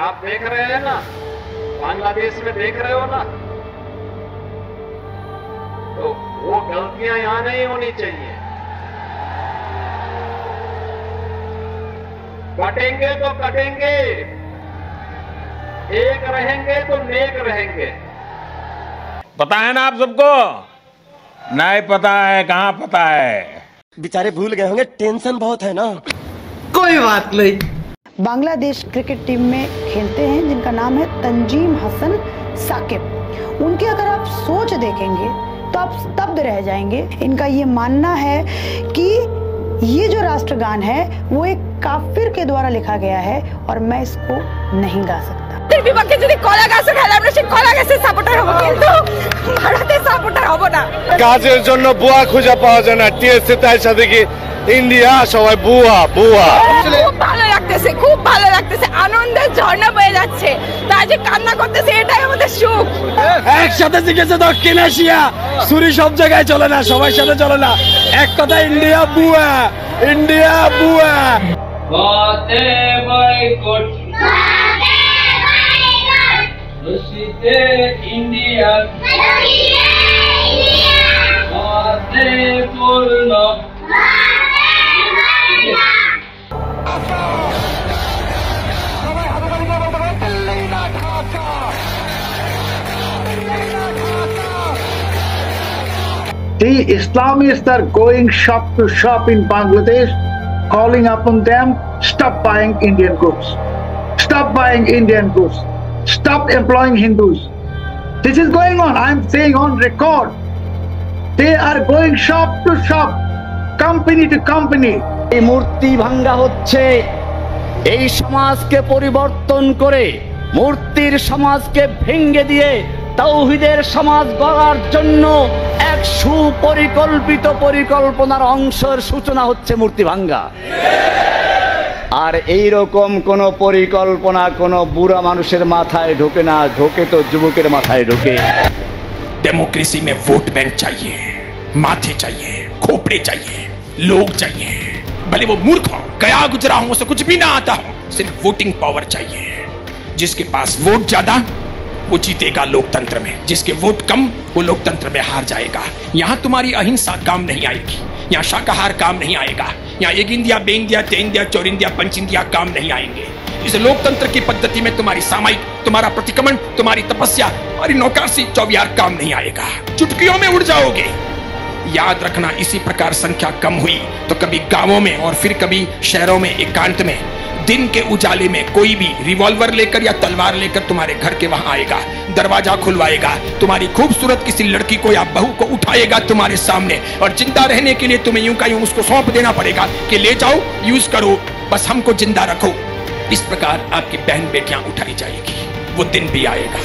आप देख रहे हैं ना, बांग्लादेश में देख रहे हो ना, तो वो गलतियां यहां नहीं होनी चाहिए। कटेंगे तो कटेंगे, एक रहेंगे तो नेक रहेंगे। पता है ना आप सबको? नहीं पता है, कहां पता है। बेचारे भूल गए होंगे, टेंशन बहुत है ना। कोई बात नहीं। बांग्लादेश क्रिकेट टीम में खेलते हैं जिनका नाम है तंजीम हसन साकिब। उनकी अगर आप सोच देखेंगे तो आप स्तब्ध रह जाएंगे। इनका ये मानना है कि ये जो राष्ट्रगान है वो एक काफिर के द्वारा लिखा गया है और मैं इसको नहीं गा सकता। বিপক্ষে যদি কলা গাছ খেলে আমরা সেই কলা গাছের সাপোর্টার হব, কিন্তু ভারতের সাপোর্টার হব না। কাজের জন্য বুয়া খুঁজে পাওয়া যায় না, টিএসসি তার সাথে কি ইন্ডিয়া সবাই বুয়া বুয়া। খুব ভালো লাগতেছে, খুব ভালো লাগতেছে, আনন্দের ঝর্ণা বয়ে যাচ্ছে। তাই যে কান্না করতেছে এটাই আমাদের সুখ। একসাথে শিখেছে দক্ষিণ এশিয়া, ছুরি সব জায়গায় চলে না, সবার সাথে চলে না। এক কথা ইন্ডিয়া বুয়া, ইন্ডিয়া বুয়া। বাতে বয়কট রশিদে ইন্ডিয়া বাতে পূর্ণ। The Islamists are going shop to shop in Bangladesh, calling upon them, stop buying Indian goods, stop buying Indian goods, stop employing Hindus. This is going on, I am saying on record. They are going shop to shop, company to company. এই মূর্তি ভাঙ্গা হচ্ছে, এই সমাজকে পরিবর্তন করে মূর্তির সমাজকে ভেঙে দিয়ে তাওহীদের সমাজ গড়ার জন্য এক সুপরিকল্পিত পরিকল্পনার অংশের সূচনা হচ্ছে মূর্তি ভাঙ্গা। আর এই রকম কোন পরিকল্পনা কোন বুড়া মানুষের মাথায় ঢোকে না, ঢোকে তো যুবকের মাথায় ঢোকে। डेमोक्रेसी में वोट बैंक चाहिए, माथे चाहिए, खोपड़े चाहिए, लोग चाहिए, भले वो मूर्ख हो, गया गुजरा हो, उसे कुछ भी ना आता हो, सिर्फ वोटिंग पावर चाहिए। जिसके पास वोट ज्यादा वो जीतेगा लोकतंत्र में, जिसके वोट कम वो लोकतंत्र में हार जाएगा। यहाँ तुम्हारी अहिंसा काम नहीं आएगी, यहाँ शाकाहार काम नहीं आएगा, यहाँ एक इंडिया, बे इंडिया, ते इंडिया, चौर इंडिया, पंच इंडिया काम नहीं आएंगे। इस लोकतंत्र की पद्धति में तुम्हारी सामायिक, तुम्हारा प्रतिक्रमण, तुम्हारी तपस्या, तुम्हारी नौकरसी, चौबियार काम नहीं आएगा। चुटकियों में उड़ जाओगे। याद रखना, इसी प्रकार संख्या कम हुई तो कभी गांवों में और फिर कभी शहरों में एकांत में दिन के उजाले में कोई भी रिवॉल्वर लेकर या तलवार लेकर तुम्हारे घर के वहां आएगा, दरवाजा खुलवाएगा, तुम्हारी खूबसूरत किसी लड़की को या बहू को उठाएगा तुम्हारे सामने और जिंदा रहने के लिए तुम्हें यूं का यूं उसको सौंप देना पड़ेगा कि ले जाओ, यूज करो, बस हमको जिंदा रखो। इस प्रकार आपकी बहन बेटियां उठाई जाएगी। वो दिन भी आएगा,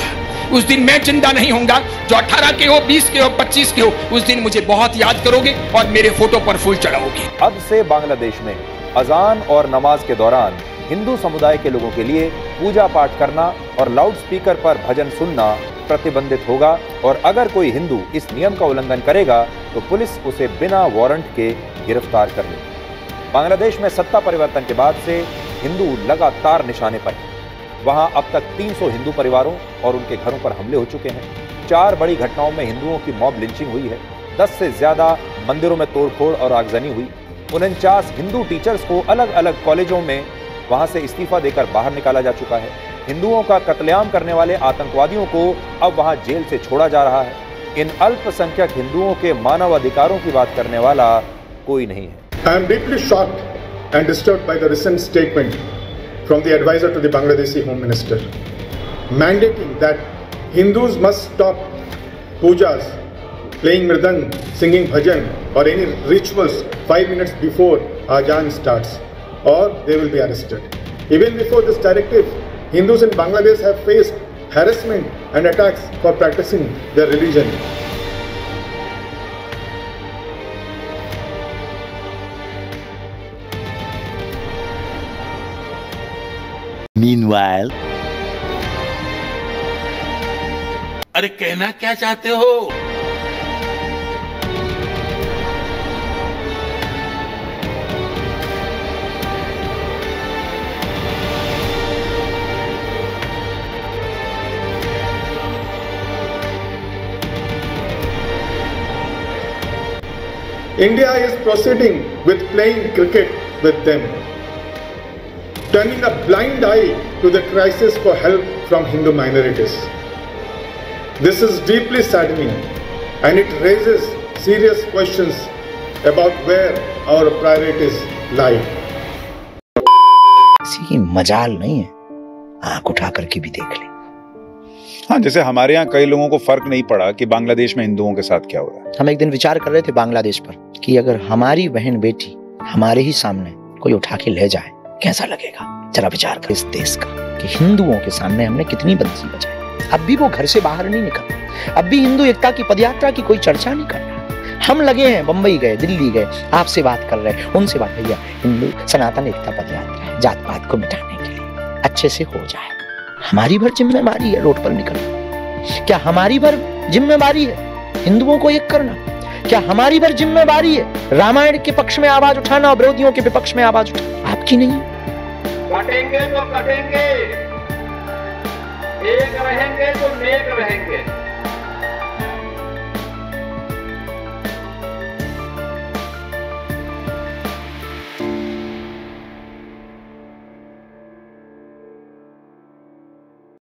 उस दिन मैं जिंदा नहीं होऊंगा। जो 18 के हो, 20 के हो, 25 के हो, उस दिन मुझे बहुत याद करोगे और मेरे फोटो पर फूल चढ़ाओगे। अब से बांग्लादेश में अजान और नमाज के दौरान हिंदू समुदाय के लोगों के लिए पूजा पाठ करना और लाउड स्पीकर पर भजन सुनना प्रतिबंधित होगा और अगर कोई हिंदू इस नियम का उल्लंघन करेगा तो पुलिस उसे बिना वारंट के गिरफ्तार कर लेगी। बांग्लादेश में सत्ता परिवर्तन के बाद से हिंदू लगातार निशाने पर हैं। वहां अब तक 300 हिंदू परिवारों और उनके घरों पर हमले हो चुके हैं। 4 बड़ी घटनाओं में हिंदुओं की मॉब लिंचिंग हुई है। 10 से ज्यादा मंदिरों में तोड़फोड़ और आगजनी हुई। 49 हिंदू टीचर्स को अलग अलग कॉलेजों में वहां से इस्तीफा देकर बाहर निकाला जा चुका है। हिंदुओं का कत्लेआम करने वाले आतंकवादियों को अब वहां जेल से छोड़ा जा रहा है। इन अल्पसंख्यक हिंदुओं के मानव अधिकारों की बात करने वाला कोई नहीं है। I am deeply shocked and disturbed by the recent statement from the advisor to the Bangladeshi Home Minister, mandating that Hindus must stop pujas, playing mridang, singing bhajan or any rituals 5 minutes before Azan starts, or they will be arrested. Even before this directive, Hindus in Bangladesh have faced harassment and attacks for practicing their religion. Meanwhile, अरे कहना क्या चाहते हो? India is proceeding with playing cricket with them, turning a blind eye to the crisis for help from Hindu minorities. This is deeply saddening and it raises serious questions about where our priorities lie. किसी की मजाल नहीं है, आंख उठा करके भी देख ले। हाँ, जैसे हमारे यहाँ कई लोगों को फर्क नहीं पड़ा कि बांग्लादेश में हिंदुओं के साथ क्या हो रहा है। हम एक दिन विचार कर रहे थे बांग्लादेश पर कि अगर हमारी बहन बेटी हमारे ही सामने कोई उठा के ले जाए कैसा लगेगा। जरा विचार कर इस देश का कि हिंदुओं के सामने हमने कितनी बंसी बजाई। अब भी वो घर से बाहर नहीं निकल, अब भी हिंदू एकता की पदयात्रा की कोई चर्चा नहीं कर रहा। हम लगे हैं, बंबई गए, दिल्ली गए, आपसे बात कर रहे हैं, उनसे बात। भैया, हिंदू सनातन एकता पदयात्रा है, जात पात को मिटाने के लिए अच्छे से हो जाए। हमारी भर जिम्मेदारी है रोड पर निकलना। क्या हमारी भर जिम्मेदारी है हिंदुओं को एक करना? क्या हमारी भर जिम्मेदारी है रामायण के पक्ष में आवाज उठाना और विरोधियों के विपक्ष में आवाज उठाना? आपकी नहीं। कटेंगे तो कटेंगे, एक रहेंगे तो नेक रहेंगे।